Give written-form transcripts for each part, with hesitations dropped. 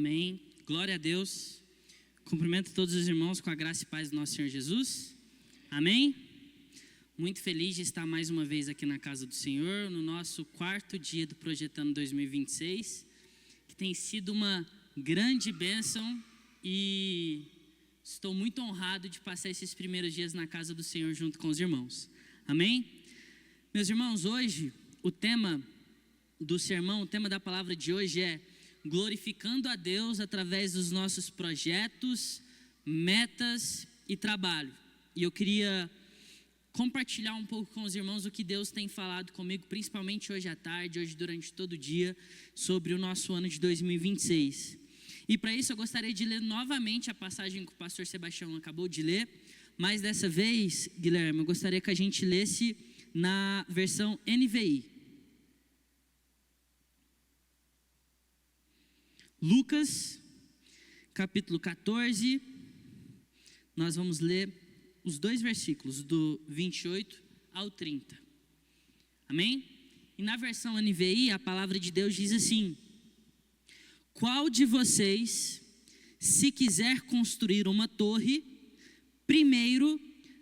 Amém. Glória a Deus. Cumprimento todos os irmãos com a graça e paz do nosso Senhor Jesus. Amém. Muito feliz de estar mais uma vez aqui na casa do Senhor, no nosso quarto dia do Projetando 2026, que tem sido uma grande bênção e estou muito honrado de passar esses primeiros dias na casa do Senhor junto com os irmãos. Amém? Meus irmãos, hoje o tema do sermão, o tema da palavra de hoje é glorificando a Deus através dos nossos projetos, metas e trabalho. E eu queria compartilhar um pouco com os irmãos o que Deus tem falado comigo, principalmente hoje à tarde, hoje durante todo o dia, sobre o nosso ano de 2026. E para isso eu gostaria de ler novamente a passagem que o pastor Sebastião acabou de ler, mas dessa vez, Guilherme, eu gostaria que a gente lesse na versão NVI. Lucas, capítulo 14, nós vamos ler os dois versículos, do 28 ao 30. Amém? E na versão NVI, a palavra de Deus diz assim: qual de vocês, se quiser construir uma torre, primeiro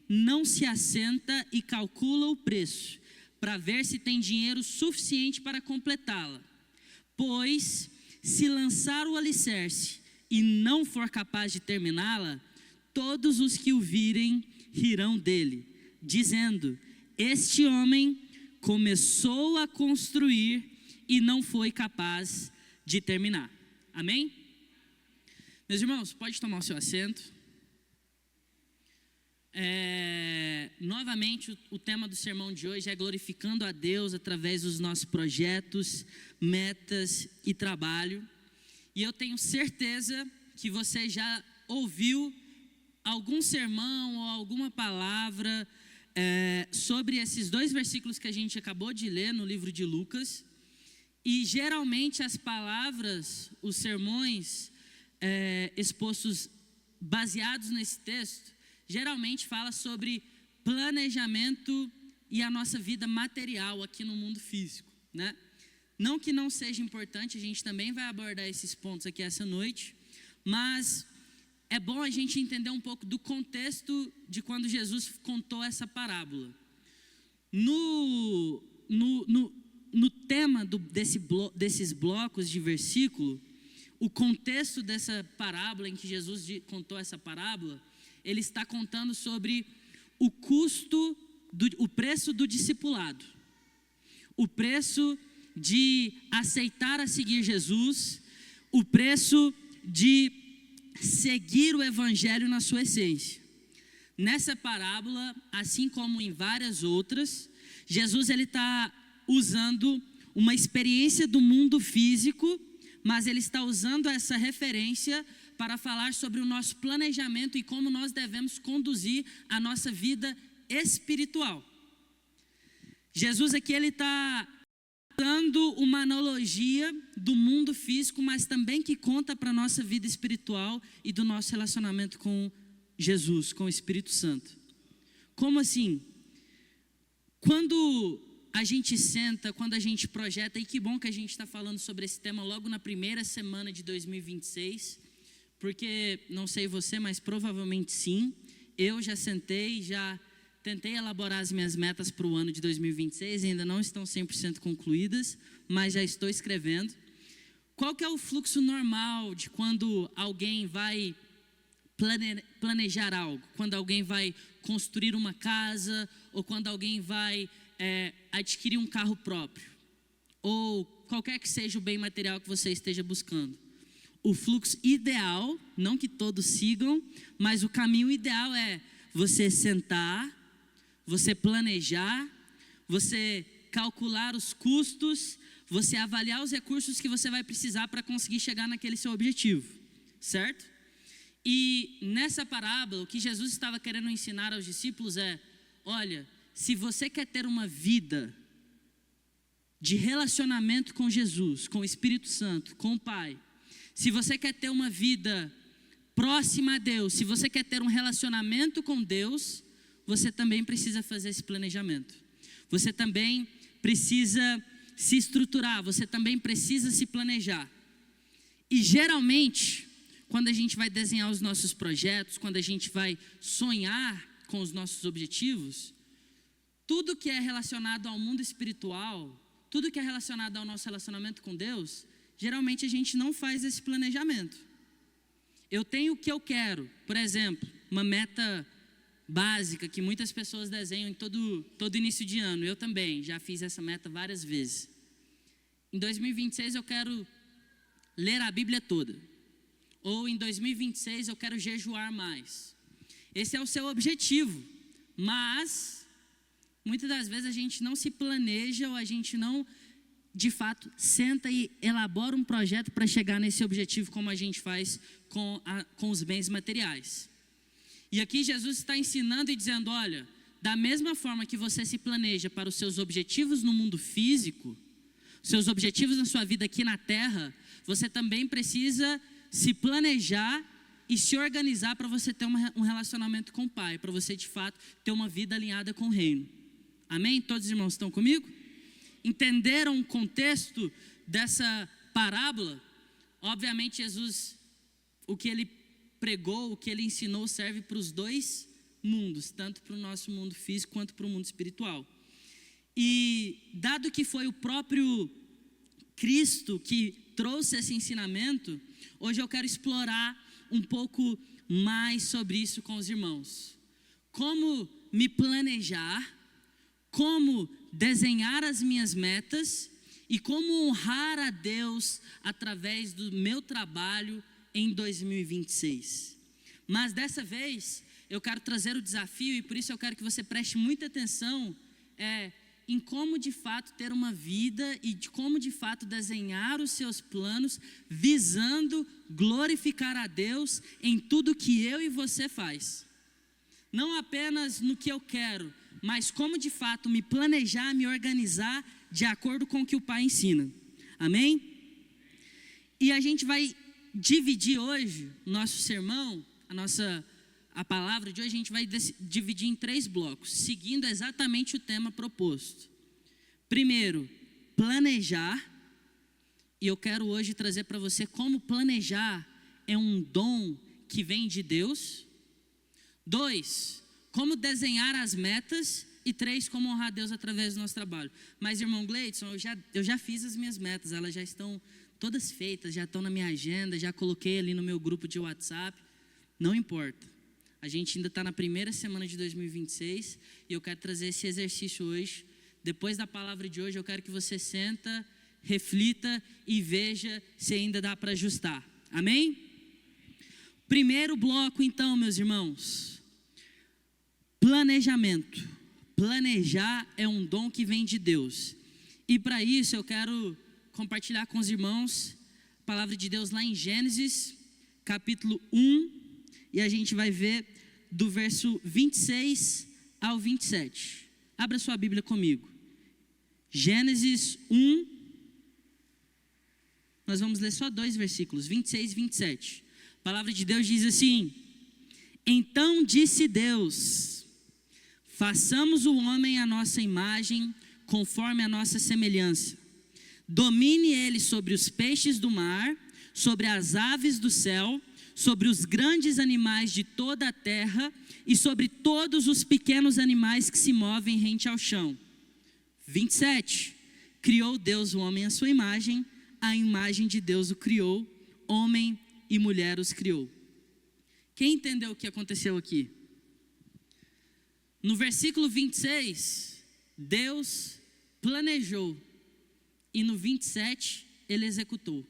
não se assenta e calcula o preço, para ver se tem dinheiro suficiente para completá-la? Pois, se lançar o alicerce e não for capaz de terminá-la, todos os que o virem rirão dele, dizendo: este homem começou a construir e não foi capaz de terminar. Amém? Meus irmãos, pode tomar o seu assento. Novamente, o tema do sermão de hoje é glorificando a Deus através dos nossos projetos, metas e trabalho. E eu tenho certeza que você já ouviu algum sermão ou alguma palavra sobre esses dois versículos que a gente acabou de ler no livro de Lucas. E geralmente as palavras, os sermões expostos baseados nesse texto, geralmente fala sobre planejamento e a nossa vida material aqui no mundo físico, né? Não que não seja importante, a gente também vai abordar esses pontos aqui essa noite, mas é bom a gente entender um pouco do contexto de quando Jesus contou essa parábola. No tema desses blocos de versículo, o contexto dessa parábola em que Jesus contou essa parábola, ele está contando sobre o custo, o preço do discipulado, o preço de aceitar a seguir Jesus, o preço de seguir o evangelho na sua essência. Nessa parábola, assim como em várias outras, Jesus ele está usando uma experiência do mundo físico, mas ele está usando essa referência para falar sobre o nosso planejamento e como nós devemos conduzir a nossa vida espiritual. Jesus aqui ele está dando uma analogia do mundo físico, mas também que conta para a nossa vida espiritual e do nosso relacionamento com Jesus, com o Espírito Santo. Como assim? Quando a gente senta, quando a gente projeta, e que bom que a gente está falando sobre esse tema logo na primeira semana de 2026, porque não sei você, mas provavelmente sim, eu já sentei, já tentei elaborar as minhas metas para o ano de 2026, ainda não estão 100% concluídas, mas já estou escrevendo. Qual que é o fluxo normal de quando alguém vai planejar algo? Quando alguém vai construir uma casa, ou quando alguém vai adquirir um carro próprio, ou qualquer que seja o bem material que você esteja buscando. O fluxo ideal, não que todos sigam, mas o caminho ideal é você sentar, você planejar, você calcular os custos, você avaliar os recursos que você vai precisar para conseguir chegar naquele seu objetivo, certo? E nessa parábola, o que Jesus estava querendo ensinar aos discípulos é: olha, se você quer ter uma vida de relacionamento com Jesus, com o Espírito Santo, com o Pai, se você quer ter uma vida próxima a Deus, se você quer ter um relacionamento com Deus, você também precisa fazer esse planejamento. Você também precisa se estruturar, você também precisa se planejar. E geralmente, quando a gente vai desenhar os nossos projetos, quando a gente vai sonhar com os nossos objetivos, tudo que é relacionado ao mundo espiritual, tudo que é relacionado ao nosso relacionamento com Deus, geralmente a gente não faz esse planejamento. Eu tenho o que eu quero, por exemplo, uma meta básica que muitas pessoas desenham em todo início de ano. Eu também já fiz essa meta várias vezes. Em 2026 eu quero ler a Bíblia toda. Ou em 2026 eu quero jejuar mais. Esse é o seu objetivo. Mas muitas das vezes a gente não se planeja, ou a gente não, de fato, senta e elabora um projeto para chegar nesse objetivo, como a gente faz com os bens materiais. E aqui Jesus está ensinando e dizendo, olha, da mesma forma que você se planeja para os seus objetivos no mundo físico, seus objetivos na sua vida aqui na terra, você também precisa se planejar e se organizar para você ter um relacionamento com o Pai, para você de fato ter uma vida alinhada com o reino. Amém? Todos os irmãos estão comigo? Entenderam o contexto dessa parábola? Obviamente Jesus, o que ele pregou, o que ele ensinou serve para os dois mundos, tanto para o nosso mundo físico quanto para o mundo espiritual. E dado que foi o próprio Cristo que trouxe esse ensinamento, hoje eu quero explorar um pouco mais sobre isso com os irmãos. Como me planejar, como desenhar as minhas metas e como honrar a Deus através do meu trabalho em 2026. Mas dessa vez eu quero trazer o desafio, e por isso eu quero que você preste muita atenção em como de fato ter uma vida e de como de fato desenhar os seus planos visando glorificar a Deus em tudo que eu e você faz. Não apenas no que eu quero, mas como de fato me planejar, me organizar de acordo com o que o Pai ensina. Amém? E a gente vai dividir hoje o nosso sermão, a palavra de hoje, a gente vai dividir em 3 blocos, seguindo exatamente o tema proposto. Primeiro, planejar. E eu quero hoje trazer para você como planejar é um dom que vem de Deus. 2, como desenhar as metas. E 3, como honrar a Deus através do nosso trabalho. Mas, irmão Gleidson, eu já fiz as minhas metas, elas já estão todas feitas, já estão na minha agenda, já coloquei ali no meu grupo de WhatsApp. Não importa. A gente ainda está na primeira semana de 2026 e eu quero trazer esse exercício hoje. Depois da palavra de hoje, eu quero que você senta, reflita e veja se ainda dá para ajustar. Amém? Primeiro bloco, então, meus irmãos. Planejamento. Planejar é um dom que vem de Deus. E para isso eu quero compartilhar com os irmãos a palavra de Deus lá em Gênesis, capítulo 1. E a gente vai ver do verso 26 ao 27. Abra sua Bíblia comigo. Gênesis 1. Nós vamos ler só 2 versículos, 26 e 27. A palavra de Deus diz assim: Então disse Deus: façamos o homem à nossa imagem, conforme a nossa semelhança. Domine ele sobre os peixes do mar, sobre as aves do céu, sobre os grandes animais de toda a terra e sobre todos os pequenos animais que se movem rente ao chão. 27. Criou Deus o homem à sua imagem, a imagem de Deus o criou, homem e mulher os criou. Quem entendeu o que aconteceu aqui? No versículo 26, Deus planejou e no 27 ele executou.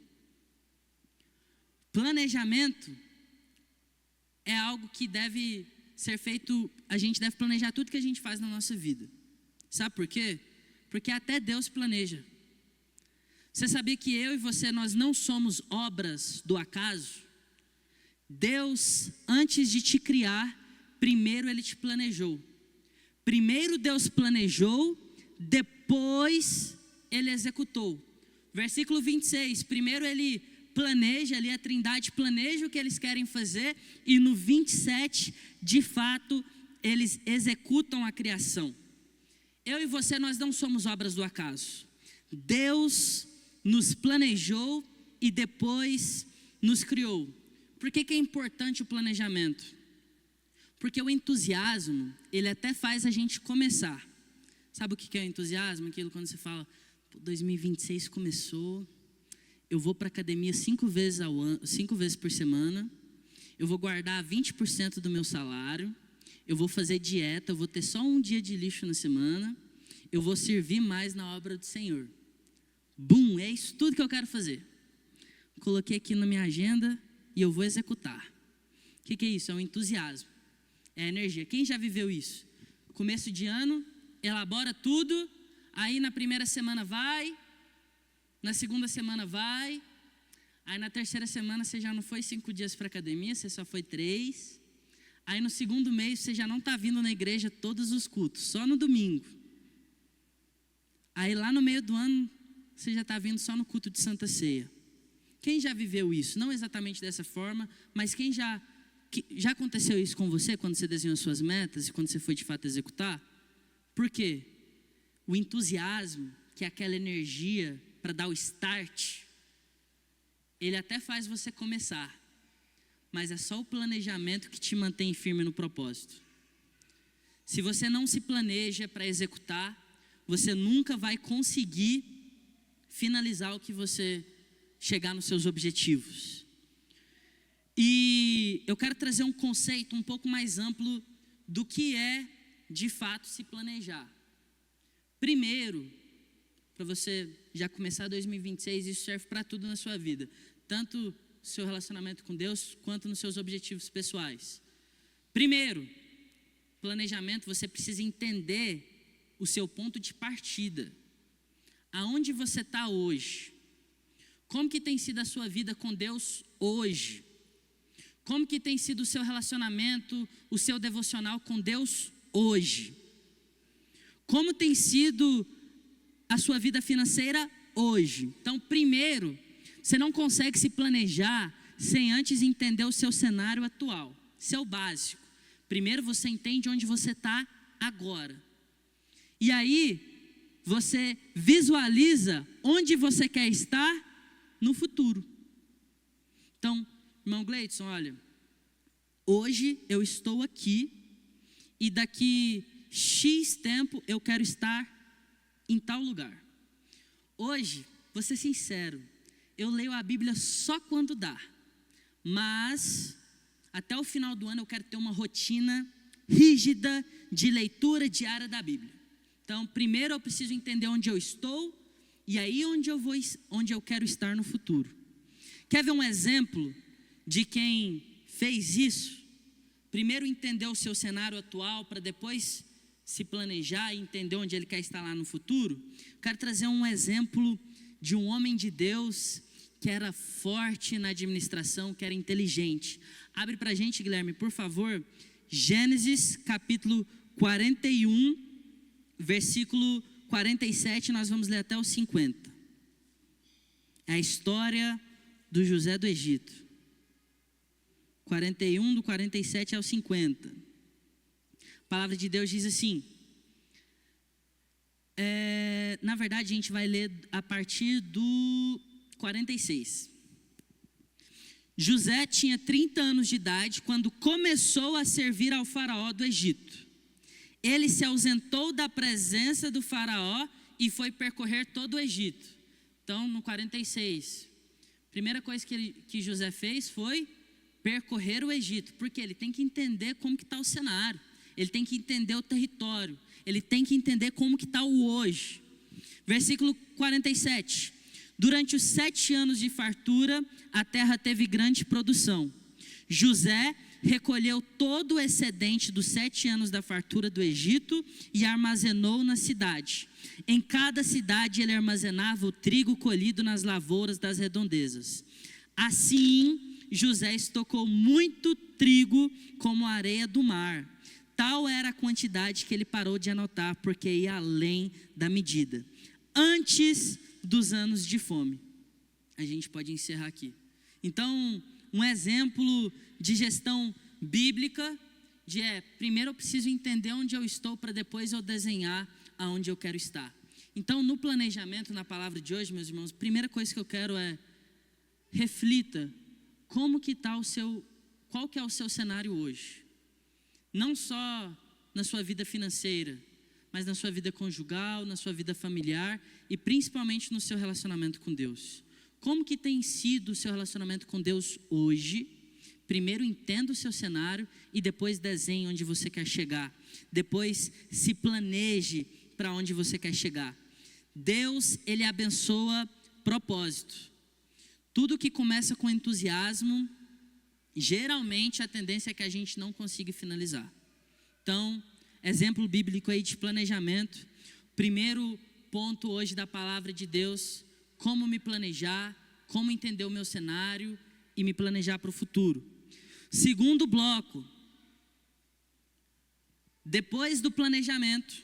Planejamento é algo que deve ser feito, a gente deve planejar tudo que a gente faz na nossa vida. Sabe por quê? Porque até Deus planeja. Você sabia que eu e você, nós não somos obras do acaso? Deus, antes de te criar, primeiro Ele te planejou. Primeiro Deus planejou, depois Ele executou. Versículo 26, primeiro Ele planeja, ali a Trindade planeja o que eles querem fazer, e no 27, de fato, eles executam a criação. Eu e você, nós não somos obras do acaso. Deus nos planejou e depois nos criou. Por que é importante o planejamento? Porque o entusiasmo, ele até faz a gente começar. Sabe o que é o entusiasmo? Aquilo quando você fala, 2026 começou, eu vou para a academia 5 vezes por semana, eu vou guardar 20% do meu salário, eu vou fazer dieta, eu vou ter só um dia de lixo na semana, eu vou servir mais na obra do Senhor. Bum, é isso tudo que eu quero fazer. Coloquei aqui na minha agenda e eu vou executar. O que é isso? É o entusiasmo, é a energia. Quem já viveu isso? Começo de ano, elabora tudo, aí na primeira semana vai, na segunda semana vai, aí na terceira semana você já não foi 5 dias para a academia, você só foi 3. Aí no segundo mês você já não está vindo na igreja todos os cultos, só no domingo. Aí lá no meio do ano você já está vindo só no culto de Santa Ceia. Quem já viveu isso? Não exatamente dessa forma, mas quem já aconteceu isso com você quando você desenhou suas metas e quando você foi de fato executar? Por quê? O entusiasmo, que é aquela energia para dar o start, ele até faz você começar, mas é só o planejamento que te mantém firme no propósito. Se você não se planeja para executar, você nunca vai conseguir finalizar o que você chegar nos seus objetivos. E eu quero trazer um conceito um pouco mais amplo do que é de fato se planejar. Primeiro, para você já começar 2026, isso serve para tudo na sua vida, tanto no seu relacionamento com Deus, quanto nos seus objetivos pessoais. Primeiro, planejamento, você precisa entender o seu ponto de partida. Aonde você está hoje? Como que tem sido a sua vida com Deus hoje? Como que tem sido o seu relacionamento, o seu devocional com Deus hoje? Como tem sido a sua vida financeira hoje? Então, primeiro, você não consegue se planejar sem antes entender o seu cenário atual. Isso é o básico. Primeiro você entende onde você está agora. E aí, você visualiza onde você quer estar no futuro. Então, irmão Gleidson, olha, hoje eu estou aqui e daqui X tempo eu quero estar em tal lugar. Hoje, vou ser sincero, eu leio a Bíblia só quando dá, mas até o final do ano eu quero ter uma rotina rígida de leitura diária da Bíblia. Então, primeiro eu preciso entender onde eu estou e aí onde eu quero estar no futuro. Quer ver um exemplo de quem fez isso? Primeiro entender o seu cenário atual para depois se planejar e entender onde ele quer estar lá no futuro. Quero trazer um exemplo de um homem de Deus que era forte na administração, que era inteligente. Abre para a gente, Guilherme, por favor, Gênesis capítulo 41, versículo 47, nós vamos ler até o 50. É a história do José do Egito. 41, do 47 ao 50. A palavra de Deus diz assim, na verdade a gente vai ler a partir do 46. José tinha 30 anos de idade quando começou a servir ao faraó do Egito. Ele se ausentou da presença do faraó e foi percorrer todo o Egito. Então, no 46, a primeira coisa que José fez foi percorrer o Egito, porque ele tem que entender como que está o cenário, ele tem que entender o território, ele tem que entender como que está o hoje. Versículo 47, durante os 7 anos de fartura, a terra teve grande produção. José recolheu todo o excedente dos 7 anos da fartura do Egito e armazenou na cidade. Em cada cidade ele armazenava o trigo colhido nas lavouras das redondezas. Assim, José estocou muito trigo como a areia do mar. Tal era a quantidade que ele parou de anotar, porque ia além da medida. Antes dos anos de fome. A gente pode encerrar aqui. Então, um exemplo de gestão bíblica, primeiro eu preciso entender onde eu estou para depois eu desenhar aonde eu quero estar. Então, no planejamento, na palavra de hoje, meus irmãos, a primeira coisa que eu quero reflita qual que é o seu cenário hoje? Não só na sua vida financeira, mas na sua vida conjugal, na sua vida familiar e principalmente no seu relacionamento com Deus. Como que tem sido o seu relacionamento com Deus hoje? Primeiro entenda o seu cenário e depois desenhe onde você quer chegar. Depois se planeje para onde você quer chegar. Deus, Ele abençoa propósito. Tudo que começa com entusiasmo, geralmente a tendência é que a gente não consiga finalizar. Então, exemplo bíblico aí de planejamento. Primeiro ponto hoje da palavra de Deus, como me planejar, como entender o meu cenário e me planejar para o futuro. Segundo bloco, depois do planejamento,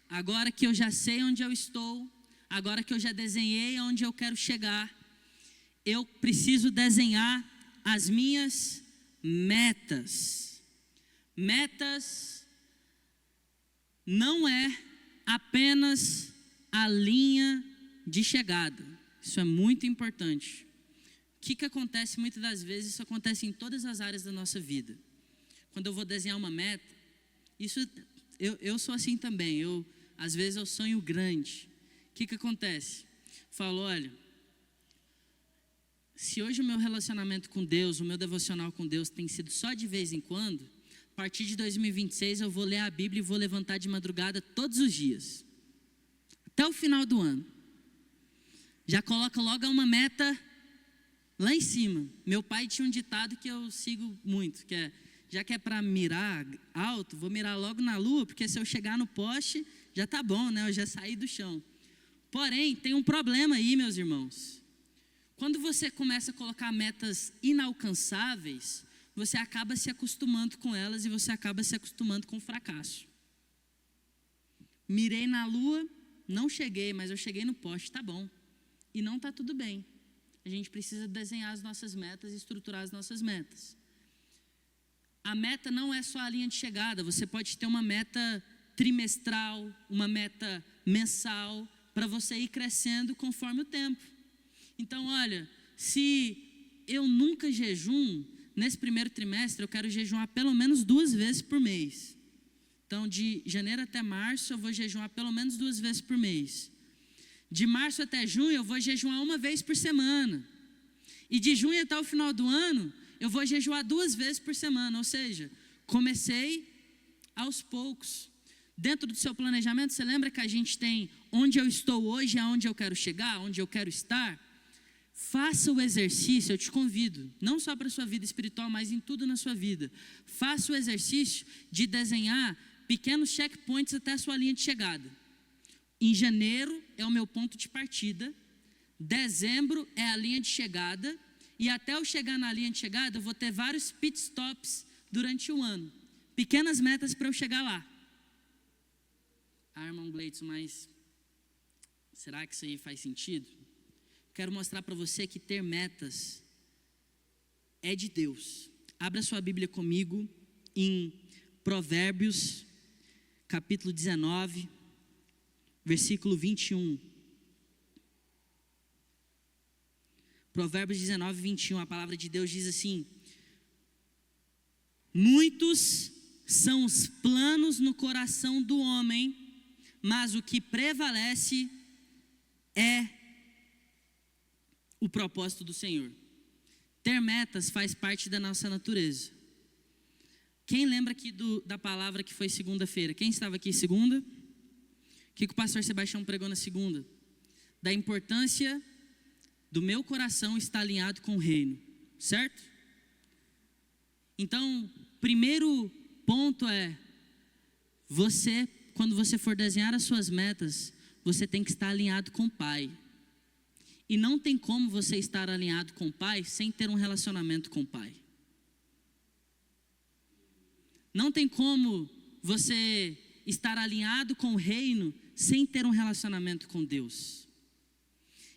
agora que eu já sei onde eu estou, agora que eu já desenhei onde eu quero chegar, eu preciso desenhar as minhas metas. Metas não é apenas a linha de chegada. Isso é muito importante. O que acontece muitas das vezes? Isso acontece em todas as áreas da nossa vida. Quando eu vou desenhar uma meta, eu sou assim também. Às vezes eu sonho grande. O que acontece? Falo, olha, se hoje o meu relacionamento com Deus, o meu devocional com Deus tem sido só de vez em quando, a partir de 2026 eu vou ler a Bíblia e vou levantar de madrugada todos os dias, até o final do ano. Já coloca logo uma meta lá em cima. Meu pai tinha um ditado que eu sigo muito, que é, já que é para mirar alto, vou mirar logo na lua, porque se eu chegar no poste, já tá bom, né? Eu já saí do chão. Porém, tem um problema aí, meus irmãos. Quando você começa a colocar metas inalcançáveis, você acaba se acostumando com elas e você acaba se acostumando com o fracasso. Mirei na lua, não cheguei, mas eu cheguei no poste, tá bom. E não tá tudo bem. A gente precisa desenhar as nossas metas e estruturar as nossas metas. A meta não é só a linha de chegada. Você pode ter uma meta trimestral, uma meta mensal, para você ir crescendo conforme o tempo. Então, olha, se eu nunca jejum, nesse primeiro trimestre eu quero jejuar pelo menos 2 vezes por mês. Então, de janeiro até março eu vou jejuar pelo menos 2 vezes por mês. De março até junho eu vou jejuar 1 vez por semana. E de junho até o final do ano eu vou jejuar 2 vezes por semana. Ou seja, comecei aos poucos. Dentro do seu planejamento, você lembra que a gente tem onde eu estou hoje, aonde eu quero chegar, onde eu quero estar? Faça o exercício, eu te convido, não só para a sua vida espiritual, mas em tudo na sua vida. Faça o exercício de desenhar pequenos checkpoints até a sua linha de chegada. Em janeiro é o meu ponto de partida, dezembro é a linha de chegada, e até eu chegar na linha de chegada, eu vou ter vários pit stops durante o ano. Pequenas metas para eu chegar lá. Irmão Gleitson, mas será que isso aí faz sentido? Quero mostrar para você que ter metas é de Deus. Abra sua Bíblia comigo em Provérbios, capítulo 19, versículo 21. Provérbios 19, 21, a palavra de Deus diz assim: muitos são os planos no coração do homem, mas o que prevalece é o propósito do Senhor. Ter metas faz parte da nossa natureza. Quem lembra aqui da palavra que foi segunda-feira? Quem estava aqui segunda? O que o pastor Sebastião pregou na segunda? Da importância do meu coração estar alinhado com o reino, certo? Então, primeiro ponto é, quando você for desenhar as suas metas, você tem que estar alinhado com o Pai. E não tem como você estar alinhado com o Pai sem ter um relacionamento com o Pai. Não tem como você estar alinhado com o reino sem ter um relacionamento com Deus.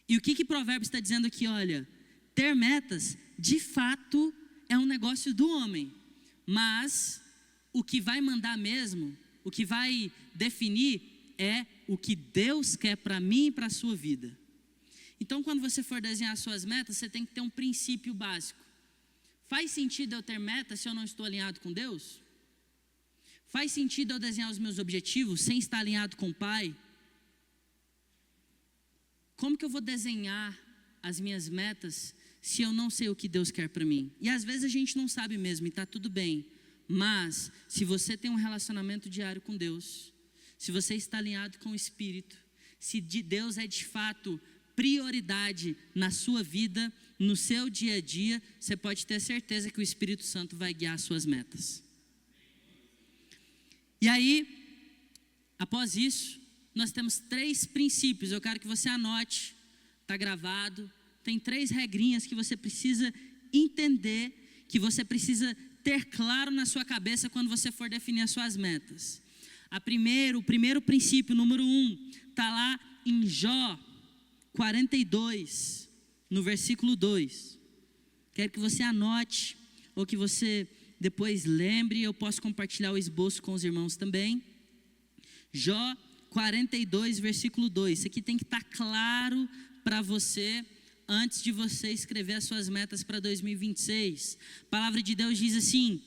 E o que Provérbios está dizendo aqui? Olha, ter metas, de fato, é um negócio do homem. Mas o que vai mandar mesmo, o que vai definir é o que Deus quer para mim e para a sua vida. Então, quando você for desenhar suas metas, você tem que ter um princípio básico. Faz sentido eu ter meta se eu não estou alinhado com Deus? Faz sentido eu desenhar os meus objetivos sem estar alinhado com o Pai? Como que eu vou desenhar as minhas metas se eu não sei o que Deus quer para mim? E às vezes a gente não sabe mesmo e está tudo bem. Mas se você tem um relacionamento diário com Deus, se você está alinhado com o Espírito, se Deus é de fato prioridade na sua vida, no seu dia a dia, você pode ter certeza que o Espírito Santo vai guiar as suas metas. E aí, após isso, nós temos 3 princípios. Eu quero que você anote, está gravado. Tem 3 regrinhas que você precisa entender, que você precisa ter claro na sua cabeça quando você for definir as suas metas. O primeiro princípio, número 1, está lá em Jó 42, no versículo 2. Quero que você anote, ou que você depois lembre, eu posso compartilhar o esboço com os irmãos também. Jó 42, versículo 2. Isso aqui tem que estar claro para você, antes de você escrever as suas metas para 2026. A palavra de Deus diz assim: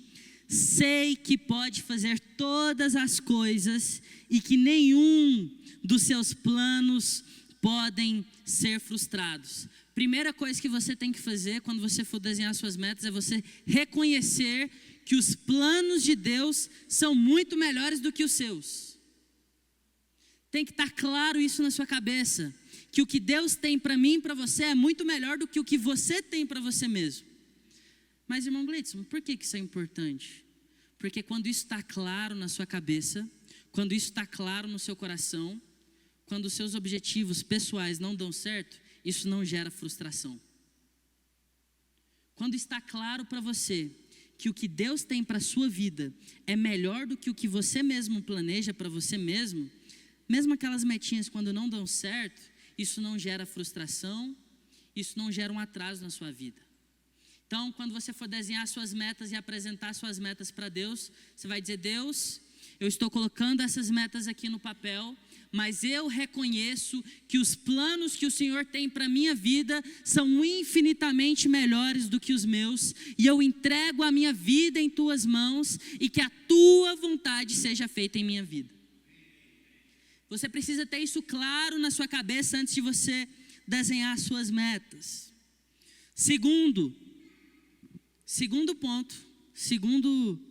sei que pode fazer todas as coisas e que nenhum dos seus planos podem ser frustrados. Primeira coisa que você tem que fazer quando você for desenhar suas metas é você reconhecer que os planos de Deus são muito melhores do que os seus. Tem que estar claro isso na sua cabeça, que o que Deus tem para mim e para você é muito melhor do que o que você tem para você mesmo. Mas, irmão Gleidson, por que isso é importante? Porque quando isso está claro na sua cabeça, quando isso está claro no seu coração, quando os seus objetivos pessoais não dão certo, isso não gera frustração. Quando está claro para você que o que Deus tem para a sua vida é melhor do que o que você mesmo planeja para você mesmo, mesmo aquelas metinhas quando não dão certo, isso não gera frustração, isso não gera um atraso na sua vida. Então, quando você for desenhar suas metas e apresentar suas metas para Deus, você vai dizer: Deus, eu estou colocando essas metas aqui no papel, mas eu reconheço que os planos que o Senhor tem para a minha vida são infinitamente melhores do que os meus, e eu entrego a minha vida em tuas mãos, e que a tua vontade seja feita em minha vida. Você precisa ter isso claro na sua cabeça antes de você desenhar as suas metas. Segundo ponto, segundo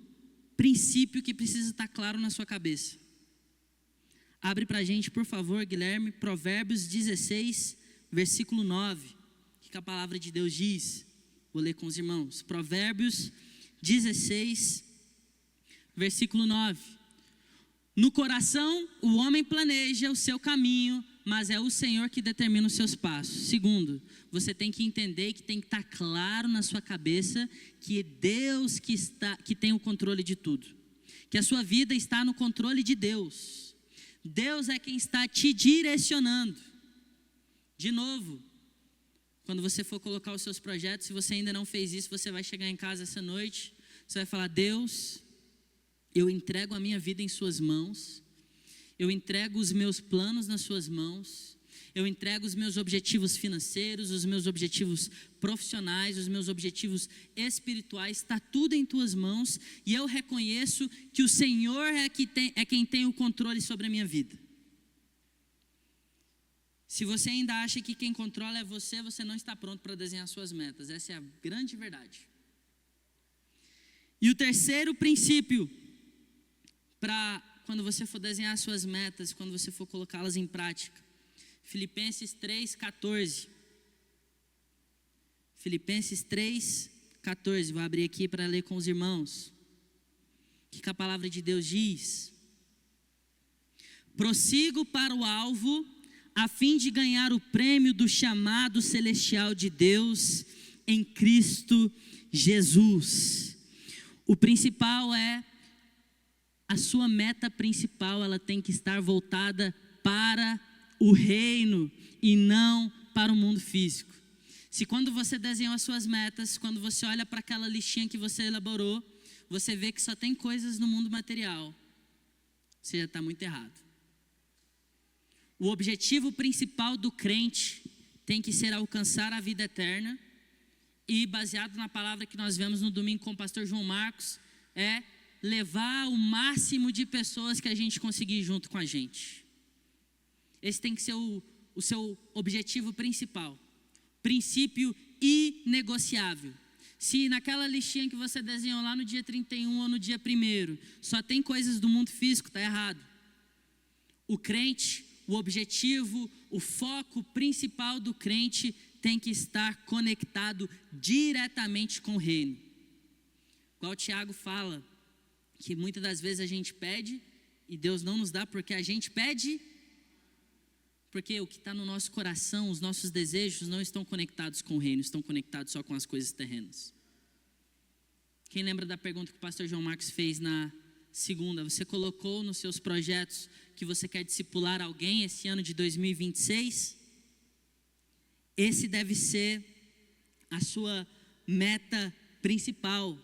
princípio que precisa estar claro na sua cabeça. Abre para a gente, por favor, Guilherme, Provérbios 16, versículo 9. O que a palavra de Deus diz? Vou ler com os irmãos. Provérbios 16, versículo 9. No coração o homem planeja o seu caminho, mas é o Senhor que determina os seus passos. Segundo, você tem que entender que tem que estar claro na sua cabeça que é Deus que tem o controle de tudo. Que a sua vida está no controle de Deus. Deus é quem está te direcionando. De novo, quando você for colocar os seus projetos, se você ainda não fez isso, você vai chegar em casa essa noite, você vai falar: Deus, eu entrego a minha vida em suas mãos, eu entrego os meus planos nas suas mãos, eu entrego os meus objetivos financeiros, os meus objetivos profissionais, os meus objetivos espirituais, está tudo em tuas mãos, e eu reconheço que o Senhor é quem tem o controle sobre a minha vida. Se você ainda acha que quem controla é você, você não está pronto para desenhar suas metas. Essa é a grande verdade. E o terceiro princípio, para quando você for desenhar suas metas, quando você for colocá-las em prática, Filipenses 3,14. Filipenses 3,14. Vou abrir aqui para ler com os irmãos. O que a palavra de Deus diz? Prossigo para o alvo, a fim de ganhar o prêmio do chamado celestial de Deus em Cristo Jesus. O principal é, a sua meta principal, ela tem que estar voltada para o reino e não para o mundo físico. Se quando você desenhou as suas metas, quando você olha para aquela listinha que você elaborou, você vê que só tem coisas no mundo material, você já está muito errado. O objetivo principal do crente tem que ser alcançar a vida eterna e baseado na palavra que nós vemos no domingo com o pastor João Marcos, é levar o máximo de pessoas que a gente conseguir junto com a gente. Esse tem que ser o seu objetivo principal, princípio inegociável. Se naquela listinha que você desenhou lá no dia 31 ou no dia 1º, só tem coisas do mundo físico, está errado. O crente, o objetivo, o foco principal do crente tem que estar conectado diretamente com o reino. Igual o Tiago fala, que muitas das vezes a gente pede e Deus não nos dá porque a gente pede, porque o que está no nosso coração, os nossos desejos não estão conectados com o reino, estão conectados só com as coisas terrenas. Quem lembra da pergunta que o pastor João Marcos fez na segunda? Você colocou nos seus projetos que você quer discipular alguém esse ano de 2026? Esse deve ser a sua meta principal,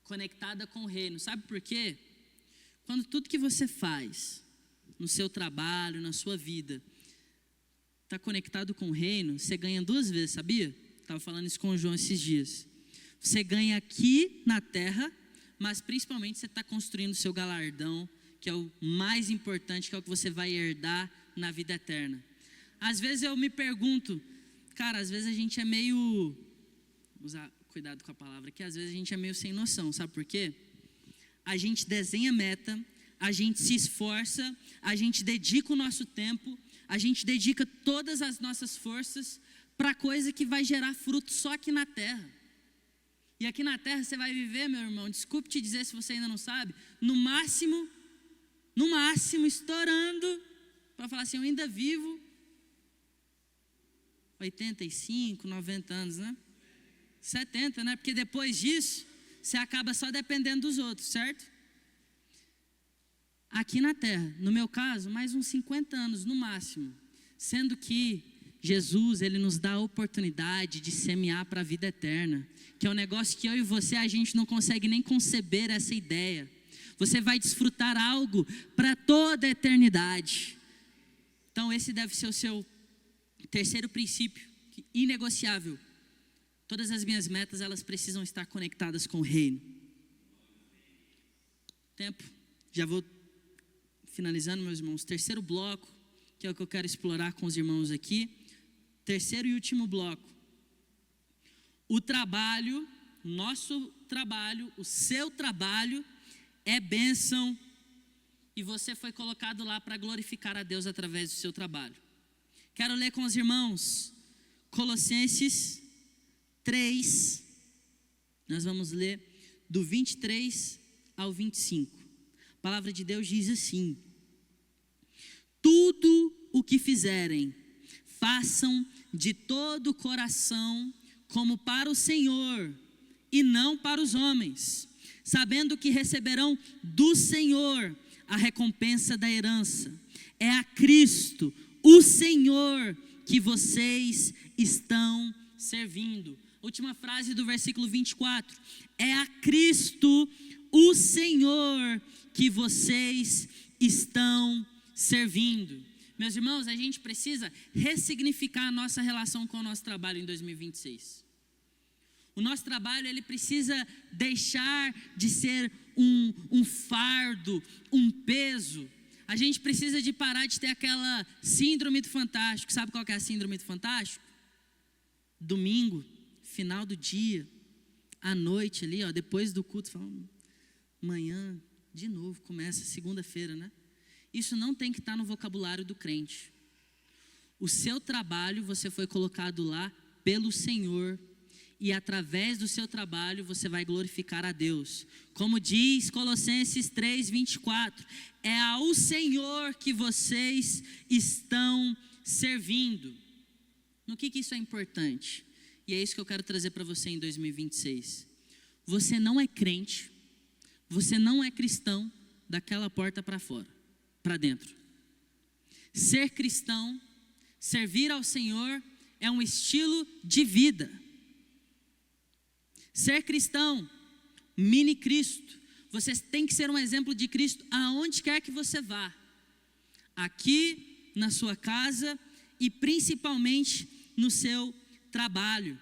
conectada com o reino. Sabe por quê? Quando tudo que você faz no seu trabalho, na sua vida, está conectado com o reino, você ganha 2 vezes, sabia? Estava falando isso com o João esses dias. Você ganha aqui na terra, mas principalmente você está construindo o seu galardão, que é o mais importante, que é o que você vai herdar na vida eterna. Às vezes eu me pergunto, cara, às vezes a gente é meio, usar cuidado com a palavra, que às vezes a gente é meio sem noção, sabe por quê? A gente desenha meta, a gente se esforça, a gente dedica o nosso tempo, a gente dedica todas as nossas forças para coisa que vai gerar fruto só aqui na terra. E aqui na terra você vai viver, meu irmão, desculpe te dizer se você ainda não sabe, no máximo, estourando, para falar assim, eu ainda vivo 85, 90 anos, né? 70, né? Porque depois disso, você acaba só dependendo dos outros, certo? Aqui na terra, no meu caso, mais uns 50 anos no máximo, sendo que Jesus, ele nos dá a oportunidade de semear para a vida eterna, que é um negócio que eu e você, a gente não consegue nem conceber essa ideia. Você vai desfrutar algo para toda a eternidade. Então esse deve ser o seu terceiro princípio, inegociável. Todas as minhas metas, elas precisam estar conectadas com o reino. Tempo, já vou finalizando, meus irmãos. Terceiro bloco, que é o que eu quero explorar com os irmãos aqui. Terceiro e último bloco. O trabalho, nosso trabalho, o seu trabalho é bênção e você foi colocado lá para glorificar a Deus através do seu trabalho. Quero ler com os irmãos Colossenses 3, nós vamos ler do 23 ao 25. A palavra de Deus diz assim: tudo o que fizerem, façam de todo o coração, como para o Senhor, e não para os homens, sabendo que receberão do Senhor a recompensa da herança. É a Cristo, o Senhor, que vocês estão servindo. Última frase do versículo 24. É a Cristo, o Senhor, que vocês estão servindo. Meus irmãos, a gente precisa ressignificar a nossa relação com o nosso trabalho em 2026. O nosso trabalho, ele precisa deixar de ser um fardo, um peso. A gente precisa de parar de ter aquela síndrome do fantástico. Sabe qual que é a síndrome do fantástico? Domingo, final do dia, à noite ali, ó, depois do culto, falando, amanhã, de novo, começa segunda-feira, né? Isso não tem que estar no vocabulário do crente. O seu trabalho, você foi colocado lá pelo Senhor, e através do seu trabalho você vai glorificar a Deus. Como diz Colossenses 3:24, é ao Senhor que vocês estão servindo. No que isso é importante? E é isso que eu quero trazer para você em 2026. Você não é crente, você não é cristão daquela porta para fora, para dentro. Ser cristão, servir ao Senhor é um estilo de vida. Ser cristão, mini Cristo, você tem que ser um exemplo de Cristo aonde quer que você vá. Aqui, na sua casa e principalmente no seu trabalho.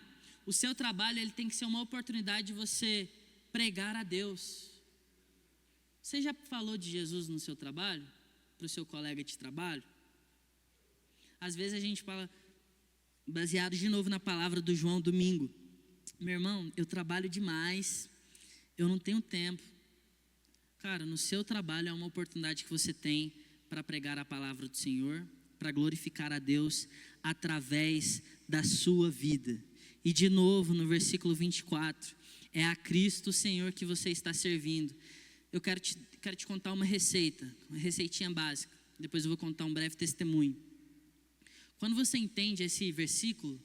o seu trabalho ele tem que ser uma oportunidade de você pregar a Deus. Você já falou de Jesus no seu trabalho? Para o seu colega de trabalho? Às vezes a gente fala, baseado de novo na palavra do João domingo, meu irmão, eu trabalho demais, eu não tenho tempo. Cara, no seu trabalho é uma oportunidade que você tem para pregar a palavra do Senhor, para glorificar a Deus através da sua vida. E de novo, no versículo 24, é a Cristo Senhor que você está servindo. Eu quero te contar uma receitinha básica. Depois eu vou contar um breve testemunho. Quando você entende esse versículo,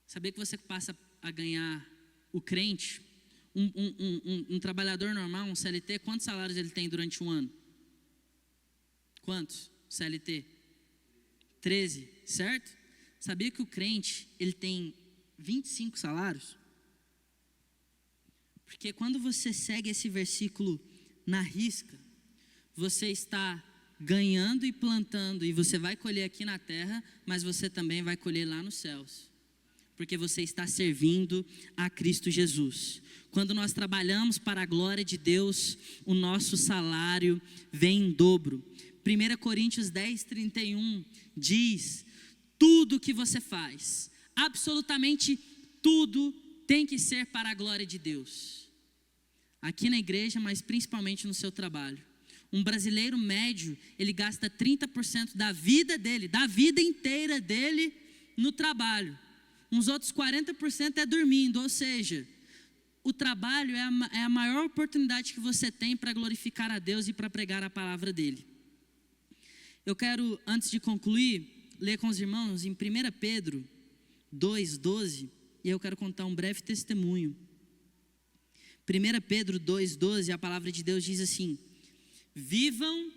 saber que você passa a ganhar o crente, um trabalhador normal, um CLT, quantos salários ele tem durante um ano? Quantos? CLT? 13, certo? Sabia que o crente, ele tem 25 salários? Porque quando você segue esse versículo na risca, você está ganhando e plantando, e você vai colher aqui na terra, mas você também vai colher lá nos céus. Porque você está servindo a Cristo Jesus. Quando nós trabalhamos para a glória de Deus, o nosso salário vem em dobro. 1 Coríntios 10:31 diz: tudo que você faz, absolutamente tudo, tem que ser para a glória de Deus. Aqui na igreja, mas principalmente no seu trabalho. Um brasileiro médio, ele gasta 30% da vida dele, da vida inteira dele, no trabalho. Uns outros 40% é dormindo, ou seja, o trabalho é a maior oportunidade que você tem para glorificar a Deus e para pregar a palavra dele. Eu quero, antes de concluir, ler com os irmãos em 1 Pedro 2:12, e eu quero contar um breve testemunho. 1 Pedro 2:12, a palavra de Deus diz assim: vivam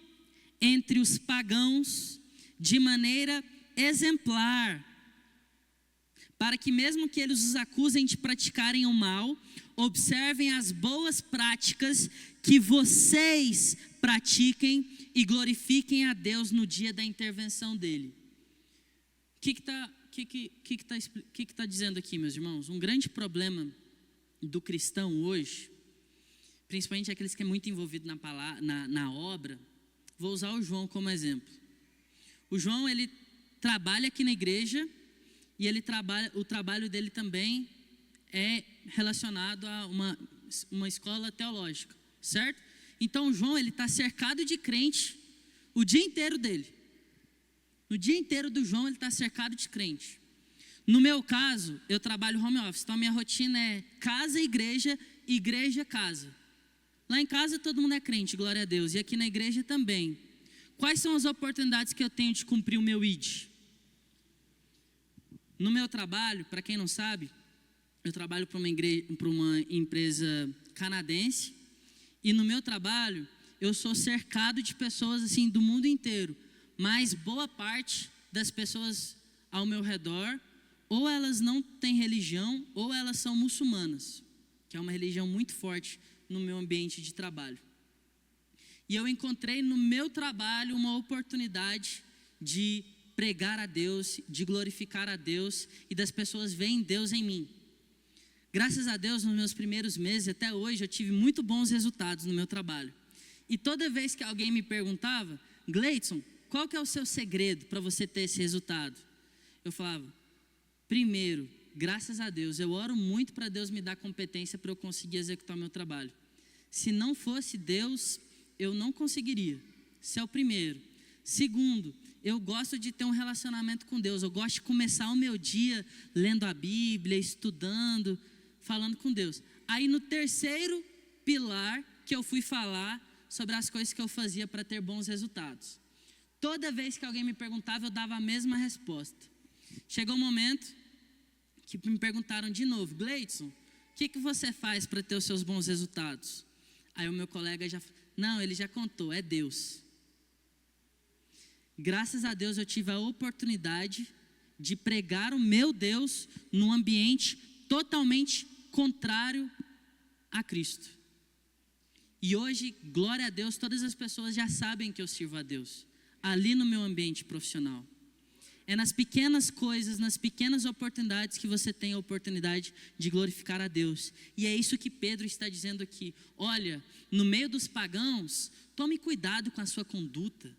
entre os pagãos de maneira exemplar, para que mesmo que eles os acusem de praticarem o mal, observem as boas práticas que vocês pratiquem e glorifiquem a Deus no dia da intervenção dele. O que está dizendo aqui, meus irmãos? Um grande problema do cristão hoje, principalmente aqueles que é muito envolvido na obra, vou usar o João como exemplo. O João, ele trabalha aqui na igreja, e o trabalho dele também é relacionado a uma escola teológica, certo? Então o João, ele está cercado de crente o dia inteiro dele. No dia inteiro do João, ele está cercado de crente. No meu caso, eu trabalho home office, então a minha rotina é casa, igreja, igreja, casa. Lá em casa todo mundo é crente, glória a Deus, e aqui na igreja também. Quais são as oportunidades que eu tenho de cumprir o meu ID? No meu trabalho, para quem não sabe, eu trabalho para uma empresa canadense, e no meu trabalho eu sou cercado de pessoas assim do mundo inteiro, mas boa parte das pessoas ao meu redor, ou elas não têm religião, ou elas são muçulmanas, que é uma religião muito forte no meu ambiente de trabalho. E eu encontrei no meu trabalho uma oportunidade de pregar a Deus, de glorificar a Deus, e das pessoas veem Deus em mim. Graças a Deus, nos meus primeiros meses, até hoje, eu tive muito bons resultados no meu trabalho. E toda vez que alguém me perguntava: Gleidson, qual que é o seu segredo para você ter esse resultado? Eu falava: primeiro, graças a Deus, eu oro muito para Deus me dar competência para eu conseguir executar o meu trabalho. Se não fosse Deus, eu não conseguiria. Esse é o primeiro. Segundo, eu gosto de ter um relacionamento com Deus. Eu gosto de começar o meu dia lendo a Bíblia, estudando, falando com Deus. Aí no terceiro pilar que eu fui falar sobre as coisas que eu fazia para ter bons resultados. Toda vez que alguém me perguntava, eu dava a mesma resposta. Chegou um momento que me perguntaram de novo: Gleidson, o que você faz para ter os seus bons resultados? Aí o meu colega ele já contou, é Deus. Graças a Deus eu tive a oportunidade de pregar o meu Deus num ambiente totalmente contrário a Cristo. E hoje, glória a Deus, todas as pessoas já sabem que eu sirvo a Deus, ali no meu ambiente profissional. É nas pequenas coisas, nas pequenas oportunidades que você tem a oportunidade de glorificar a Deus. E é isso que Pedro está dizendo aqui. Olha, no meio dos pagãos, tome cuidado com a sua conduta.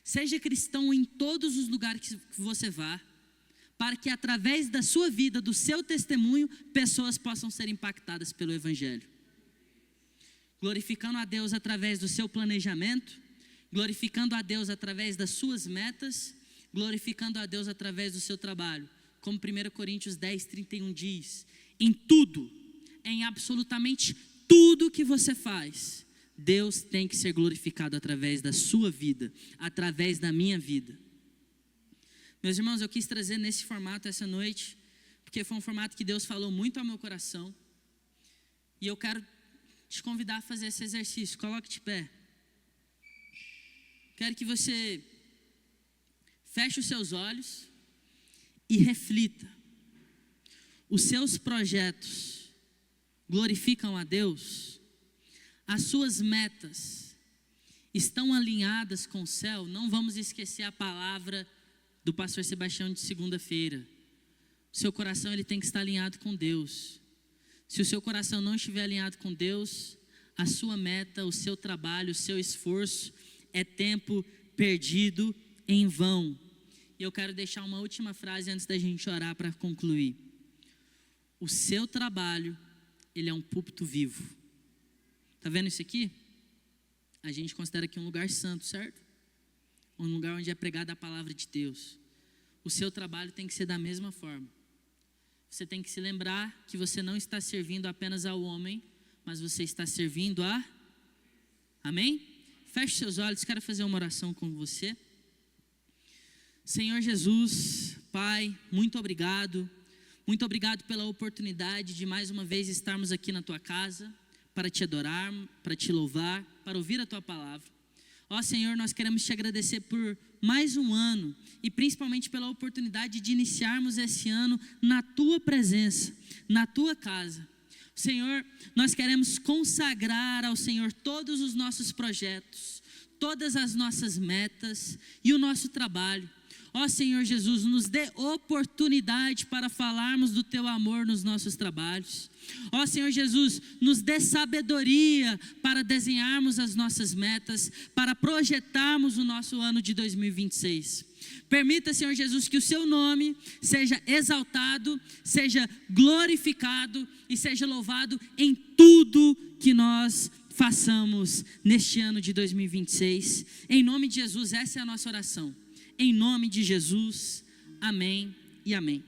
Seja cristão em todos os lugares que você vá, para que através da sua vida, do seu testemunho, pessoas possam ser impactadas pelo Evangelho. Glorificando a Deus através do seu planejamento, glorificando a Deus através das suas metas, glorificando a Deus através do seu trabalho. Como 1 Coríntios 10:31 diz, em tudo, em absolutamente tudo que você faz, Deus tem que ser glorificado através da sua vida, através da minha vida. Meus irmãos, eu quis trazer nesse formato essa noite, porque foi um formato que Deus falou muito ao meu coração, e eu quero te convidar a fazer esse exercício. Coloque de pé. Quero que você feche os seus olhos e reflita. Os seus projetos glorificam a Deus? As suas metas estão alinhadas com o céu? Não vamos esquecer a palavra do pastor Sebastião de segunda-feira. O seu coração ele tem que estar alinhado com Deus. Se o seu coração não estiver alinhado com Deus, a sua meta, o seu trabalho, o seu esforço é tempo perdido em vão. E eu quero deixar uma última frase antes da gente orar para concluir. O seu trabalho, ele é um púlpito vivo. Está vendo isso aqui? A gente considera aqui um lugar santo, certo? Um lugar onde é pregada a palavra de Deus. O seu trabalho tem que ser da mesma forma. Você tem que se lembrar que você não está servindo apenas ao homem, mas você está servindo a... Amém? Feche seus olhos, quero fazer uma oração com você. Senhor Jesus, Pai, muito obrigado. Muito obrigado pela oportunidade de mais uma vez estarmos aqui na Tua casa, para Te adorar, para Te louvar, para ouvir a Tua palavra. Ó Senhor, nós queremos Te agradecer por mais um ano e principalmente pela oportunidade de iniciarmos esse ano na Tua presença, na Tua casa. Senhor, nós queremos consagrar ao Senhor todos os nossos projetos, todas as nossas metas e o nosso trabalho. Ó Senhor Jesus, nos dê oportunidade para falarmos do Teu amor nos nossos trabalhos. Ó Senhor Jesus, nos dê sabedoria para desenharmos as nossas metas, para projetarmos o nosso ano de 2026. Permita, Senhor Jesus, que o Seu nome seja exaltado, seja glorificado e seja louvado em tudo que nós façamos neste ano de 2026. Em nome de Jesus, essa é a nossa oração. Em nome de Jesus, amém e amém.